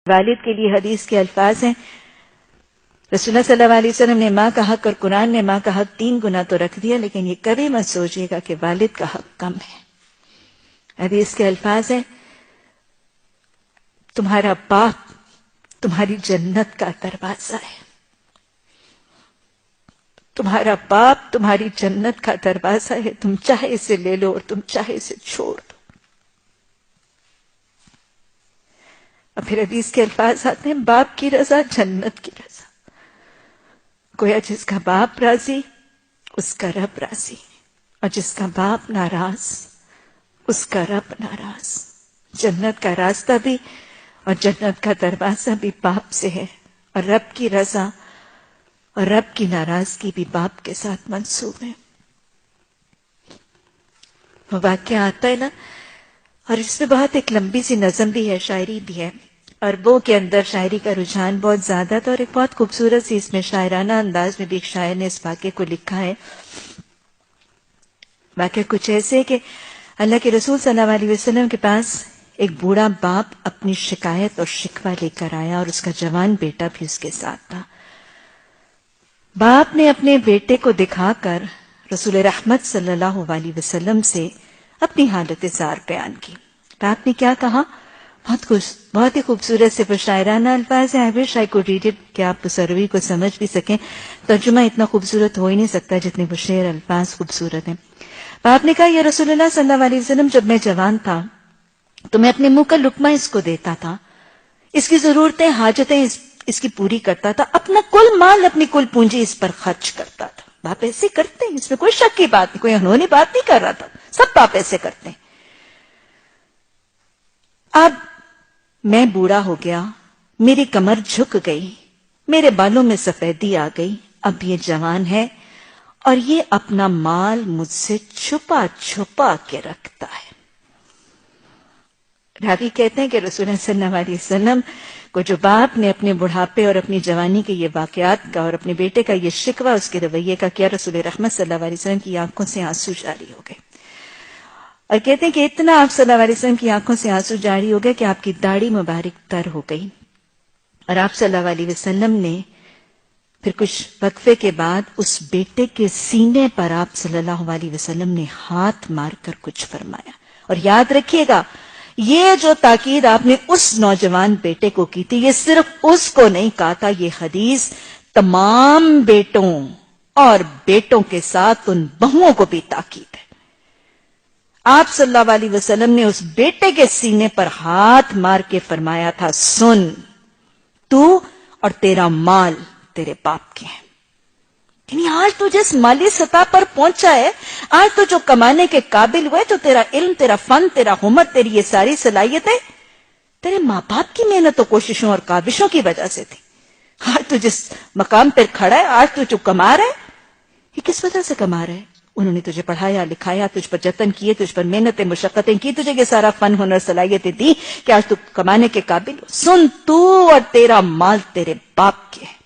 والد کے لیے حدیث کے الفاظ ہیں، رسول اللہ صلی اللہ علیہ وسلم نے ماں کا حق اور قرآن نے ماں کا حق 3 گنا تو رکھ دیا، لیکن یہ کبھی مت سوچیے گا کہ والد کا حق کم ہے۔ حدیث کے الفاظ ہیں، تمہارا باپ تمہاری جنت کا دروازہ ہے، تمہارا باپ تمہاری جنت کا دروازہ ہے، تم چاہے اسے لے لو اور تم چاہے اسے چھوڑ دو۔ اور پھر حدیث کے الفاظ آتے ہیں، باپ کی رضا جنت کی رضا۔ گویا جس کا باپ راضی اس کا رب راضی، اور جس کا باپ ناراض اس کا رب ناراض۔ جنت کا راستہ بھی اور جنت کا دروازہ بھی باپ سے ہے، اور رب کی رضا اور رب کی ناراضگی بھی باپ کے ساتھ منسوب ہے۔ وہ واقعہ آتا ہے نا، اور اس میں بہت ایک لمبی سی نظم بھی ہے، شاعری بھی ہے، عربوں کے اندر شاعری کا رجحان بہت زیادہ تھا، اور ایک بہت خوبصورت سی اس میں شاعرانہ انداز میں بھی ایک شاعر نے اس واقعے کو لکھا ہے۔ واقعہ کچھ ایسے کہ اللہ کے رسول صلی اللہ علیہ وسلم کے پاس ایک بوڑھا باپ اپنی شکایت اور شکوہ لے کر آیا، اور اس کا جوان بیٹا بھی اس کے ساتھ تھا۔ باپ نے اپنے بیٹے کو دکھا کر رسول رحمت صلی اللہ علیہ وسلم سے اپنی حالت زار بیان کی۔ باپ نے کیا کہا؟ بہت ہی خوبصورت سے شاعرانہ الفاظ ہیں۔ I wish I could read it کہ آپ اس عربی کو سمجھ بھی سکیں۔ ترجمہ اتنا خوبصورت ہو ہی نہیں سکتا جتنے وہ شعر الفاظ خوبصورت ہیں۔ باپ نے کہا، یا رسول اللہ صلی اللہ علیہ وسلم، جب میں جوان تھا تو میں اپنے منہ کا لقمہ اس کو دیتا تھا، اس کی ضرورتیں حاجتیں اس کی پوری کرتا تھا، اپنا کل مال اپنی کل پونجی اس پر خرچ کرتا تھا۔ باپ ایسے کرتے ہیں، اس میں کوئی شک کی بات نہیں، کوئی انہونی بات نہیں کر رہا تھا، سب باپ ایسے کرتے ہیں۔ اب میں بوڑھا ہو گیا، میری کمر جھک گئی، میرے بالوں میں سفیدی آ گئی، اب یہ جوان ہے اور یہ اپنا مال مجھ سے چھپا چھپا کے رکھتا ہے۔ راوی کہتے ہیں کہ رسول اللہ صلی اللہ علیہ وسلم کو جو باپ نے اپنے بڑھاپے اور اپنی جوانی کے یہ واقعات کا اور اپنے بیٹے کا یہ شکوہ اس کے رویے کا کیا، رسول رحمت صلی اللہ علیہ وسلم کی آنکھوں سے آنسو جاری ہو گئے، اور کہتے ہیں کہ اتنا آپ صلی اللہ علیہ وسلم کی آنکھوں سے آنسو جاری ہو گئے کہ آپ کی داڑھی مبارک تر ہو گئی، اور آپ صلی اللہ علیہ وسلم نے پھر کچھ وقفے کے بعد اس بیٹے کے سینے پر آپ صلی اللہ علیہ وسلم نے ہاتھ مار کر کچھ فرمایا۔ اور یاد رکھیے گا، یہ جو تاکید آپ نے اس نوجوان بیٹے کو کی تھی، یہ صرف اس کو نہیں کہا تھا، یہ حدیث تمام بیٹوں اور بیٹوں کے ساتھ ان بہوؤں کو بھی تاکید ہے۔ آپ صلی اللہ علیہ وسلم نے اس بیٹے کے سینے پر ہاتھ مار کے فرمایا تھا، سن، تو اور تیرا مال تیرے باپ کے ہیں۔ یعنی آج تو جس مالی سطح پر پہنچا ہے، آج تو جو کمانے کے قابل ہوئے، جو تیرا علم، تیرا فن، تیرا ہنر، تیری یہ ساری صلاحیتیں تیرے ماں باپ کی محنت و کوششوں اور کاوشوں کی وجہ سے تھی۔ آج تو جس مقام پر کھڑا ہے، آج تو جو کما رہا ہے، یہ کس وجہ سے کما رہا ہے؟ انہوں نے تجھے پڑھایا لکھایا، تجھ پر جتن کیے، تجھ پر محنتیں مشقتیں کی، تجھے یہ سارا فن ہنر صلاحیتیں دی کہ آج تو کمانے کے قابل ہو۔ سن، تو اور تیرا مال تیرے باپ کے ہے۔